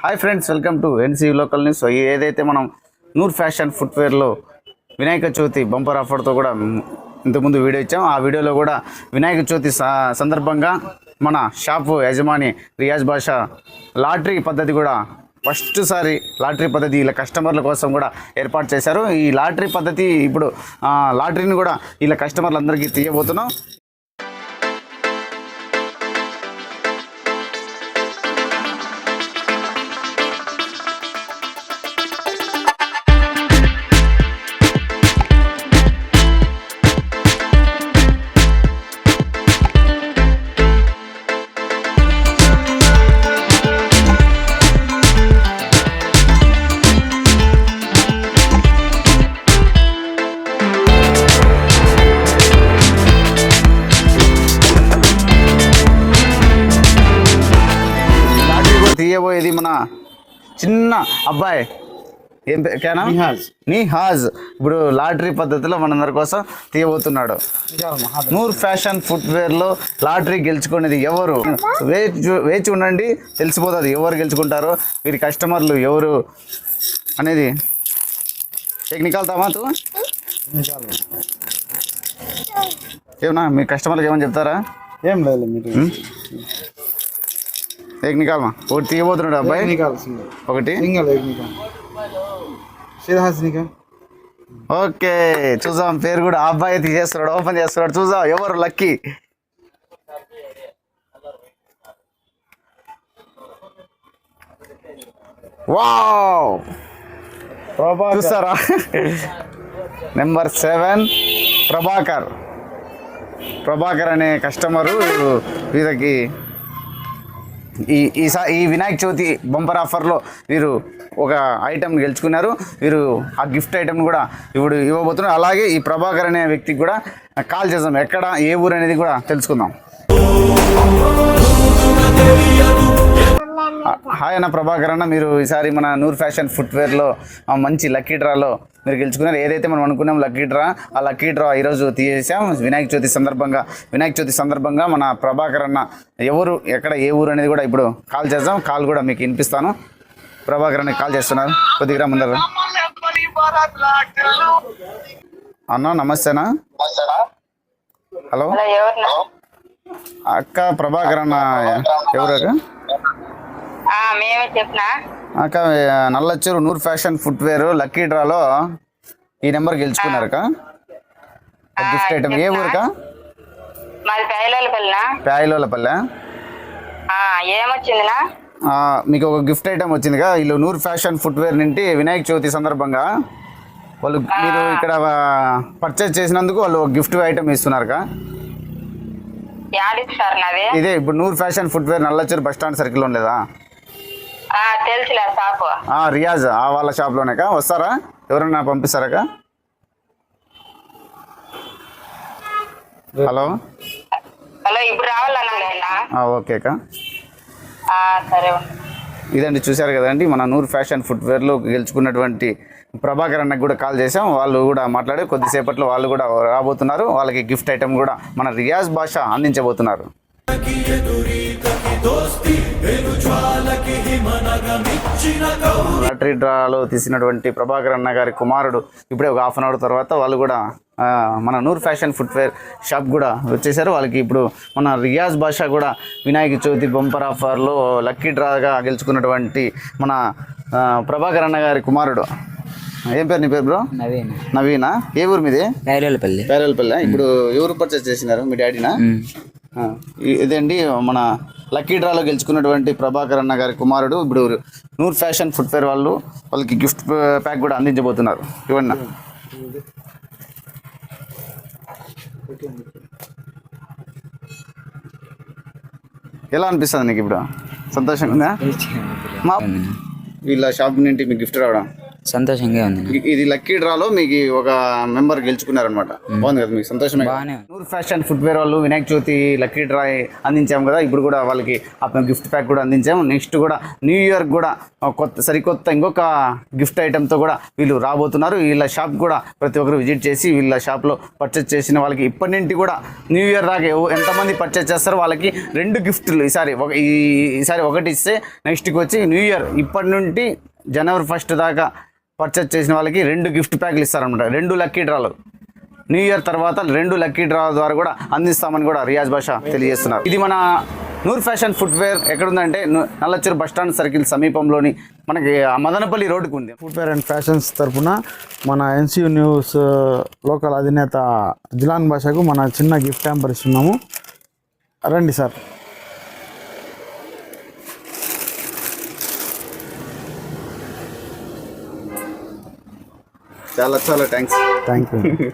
Hi friends, welcome to NC local news. So ఏదైతే మనం Noor fashion ఫుట్వేర్లో Vinayaka Chavithi bumper ఆఫర్తో కూడా ఇంతకుముందు వీడియో ఇచ్చాం. ఆ వీడియోలో కూడా వినాయక చవితి సందర్భంగా మన షాపు యజమాని రియాజ్ బాషా లాటరీ పద్ధతి కూడా ఫస్ట్ సారి లాటరీ పద్ధతి ఇలా కస్టమర్ల కోసం కూడా ఏర్పాటు చేశారు. ఈ లాటరీ పద్ధతి ఇప్పుడు లాటరీని కూడా ఇలా కస్టమర్లందరికీ తీయబోతున్నాం. తీయబోయేది మన చిన్న అబ్బాయి ఏం పేనా నిహాజ్. ఇప్పుడు లాటరీ పద్ధతిలో మనందరి కోసం తీయబోతున్నాడు. నూర్ ఫ్యాషన్ ఫుట్వేర్లో లాటరీ గెలుచుకునేది ఎవరు? వేచి ఉండండి, తెలిసిపోతుంది ఎవరు గెలుచుకుంటారో, వీరి కస్టమర్లు ఎవరు అనేది. టెక్నికల్ తమాతు ఏమన్నా మీ కస్టమర్కి ఏమని చెప్తారా? ఏం లేదు మీరు एक निकाल मा ఒకటి తీయబోతున్నాడు అబ్బాయి. ఒకటి ఓకే, చూద్దాం. పేరు కూడా ఆ అబ్బాయి తీసేస్తున్నాడు, ఓపెన్ చేస్తున్నాడు. చూద్దాం ఎవరు లక్కీ. వావ్, చూస్తారా? నెంబర్ 7 ప్రభాకర్ అనే కస్టమరు వీరికి ఈ వినాయక చవితి బంపర్ ఆఫర్లో వీరు ఒక ఐటెం గెలుచుకున్నారు. వీరు ఆ గిఫ్ట్ ఐటెం కూడా ఇప్పుడు ఇవ్వబోతున్నారు. అలాగే ఈ ప్రభాకర్ అనే వ్యక్తికి కూడా కాల్ చేద్దాం, ఎక్కడ ఏ ఊరు అనేది కూడా తెలుసుకుందాం. హాయ్ అన్న ప్రభాకర్ అన్న, మీరు ఈసారి మన నూర్ ఫ్యాషన్ ఫుట్వేర్లో మంచి లక్కీ డ్రాలో మీరు గెలుచుకున్నారు. ఏదైతే మనం అనుకున్నాం లక్కీ డ్రా, ఆ లక్కీ డ్రా ఈరోజు తీసేసాం. వినాయక చవితి సందర్భంగా మన ప్రభాకర్ అన్న ఎవరు, ఎక్కడ, ఏ ఊరు అనేది కూడా ఇప్పుడు కాల్ చేద్దాం. కాల్ కూడా మీకు వినిపిస్తాను. ప్రభాకర్ అన్న కాల్ చేస్తున్నారు, కొద్దిగా ముందర. అన్న నమస్తేనా? హలో అక్క, ప్రభాకర్ అన్న ఎవరు అక్క? అక్క, నల్లచ్చూరు నూర్ ఫ్యాషన్ ఫుట్వేర్ లక్కీ డ్రాలో ఈ నెంబర్ గెలుచుకున్నారు అక్క. గిఫ్ట్ ఐటమ్ ఏ ఊరుకా? ప్యాయిలోలపల్లె. ఏమొచ్చిందినా? మీకు ఒక గిఫ్ట్ ఐటమ్ వచ్చిందిగా. వీళ్ళు నూర్ ఫ్యాషన్ ఫుట్వేర్ నుండి వినాయక చవితి సందర్భంగా వాళ్ళు మీరు ఇక్కడ పర్చేజ్ చేసినందుకు వాళ్ళు ఒక గిఫ్ట్ ఐటమ్ ఇస్తున్నారు అక్క. ఇదే ఇప్పుడు Noor fashion footwear Nallachuru bus stand circle ఉండేదా? రియాజ్ వాళ్ళ షాప్లోనే కా. వస్తారా? ఎవరన్నా పంపిస్తారా? హలో ఇప్పుడు రావాలన్నా? ఓకే అక్క. ఇదండి, చూశారు కదండి, మన నూర్ ఫ్యాషన్ ఫుట్వేర్లో గెలుచుకున్నటువంటి ప్రభాకర్ అన్నకు కూడా కాల్ చేసాం. వాళ్ళు కూడా మాట్లాడి కొద్దిసేపట్లో వాళ్ళు కూడా రాబోతున్నారు. వాళ్ళకి గిఫ్ట్ ఐటమ్ కూడా మన రియాజ్ బాషా అందించబోతున్నారు. లాటరీ డ్రాలో తీసినటువంటి ప్రభాకర్ అన్న గారి కుమారుడు ఇప్పుడే ఒక హాఫ్ అన్ అవర్ తర్వాత వాళ్ళు కూడా మన నూర్ ఫ్యాషన్ ఫుట్వేర్ షాప్ కూడా వచ్చేసారు. వాళ్ళకి ఇప్పుడు మన రియాజ్ బాషా కూడా వినాయక చవితి బంపర్ ఆఫర్లో లక్కీ డ్రాగా గెలుచుకున్నటువంటి మన ప్రభాకర్ అన్న గారి కుమారుడు. ఏం పేరు నీ పేరు బ్రో? నవీనా. ఏ ఊరు మీది? పేరేలపల్లి. ఇప్పుడు ఎవరు పర్చేస్ చేసినారు? మీ డాడీనా? ఇదండి మన లక్కీ డ్రాలో గెలుచుకున్నటువంటి ప్రభాకర్ అన్న గారి కుమారుడు ఇప్పుడు నూర్ ఫ్యాషన్ ఫుట్వేర్ వాళ్ళకి గిఫ్ట్ ప్యాక్ కూడా అందించబోతున్నారు. ఇవ్వండి. ఎలా అనిపిస్తుంది నీకు ఇప్పుడు? సంతోషంగా ఉందా? వీళ్ళ షాప్ నుండి మీకు గిఫ్ట్ రావడం సంతోషంగా ఉంది. ఇది లక్కీ డ్రాలో మీకు ఒక మెంబర్ గెలుచుకున్నారనమాట. బాగుంది కదా, మీకు సంతోషమే? బాగానే ఉంది. నూర్ ఫ్యాషన్ ఫుట్వేర్ వాళ్ళు వినాయక చవితి లక్కీ డ్రా అందించాము కదా, ఇప్పుడు కూడా వాళ్ళకి గిఫ్ట్ ప్యాక్ కూడా అందించాము. నెక్స్ట్ కూడా న్యూ ఇయర్ కూడా సరికొత్త ఇంకొక గిఫ్ట్ ఐటెంతో కూడా వీళ్ళు రాబోతున్నారు. వీళ్ళ షాప్ కూడా ప్రతి ఒక్కరు విజిట్ చేసి వీళ్ళ షాప్లో పర్చేస్ చేసిన వాళ్ళకి ఇప్పటి నుండి కూడా న్యూ ఇయర్ దాకా ఎంతమంది పర్చేస్ చేస్తారో వాళ్ళకి 2 గిఫ్ట్లు ఈసారి ఒకటి ఇస్తే నెక్స్ట్కి వచ్చి న్యూ ఇయర్ ఇప్పటి నుండి జనవరి 1 దాకా పర్చేస్ చేసిన వాళ్ళకి 2 గిఫ్ట్ ప్యాక్లు ఇస్తారనమాట. 2 లక్కీ డ్రాలు న్యూ ఇయర్ తర్వాత 2 లక్కీ డ్రా ద్వారా కూడా అందిస్తామని కూడా రియాజ్ బాషా తెలియజేస్తున్నారు. ఇది మన నూర్ ఫ్యాషన్ ఫుట్వేర్ ఎక్కడుందంటే నల్లచెరు బస్టాండ్ సర్కిల్ సమీపంలోని మనకి మదనపల్లి రోడ్డుకు ఉంది. ఫుట్వేర్ అండ్ ఫ్యాషన్స్ తరఫున మన ఎన్సీయూ న్యూస్ లోకల్ అధినేత జిలాన్ బాషాకు మన చిన్న గిఫ్ట్ హ్యాంపర్ ఇస్తున్నాము. రండి సార్. చాలా థ్యాంక్స్. Thank you.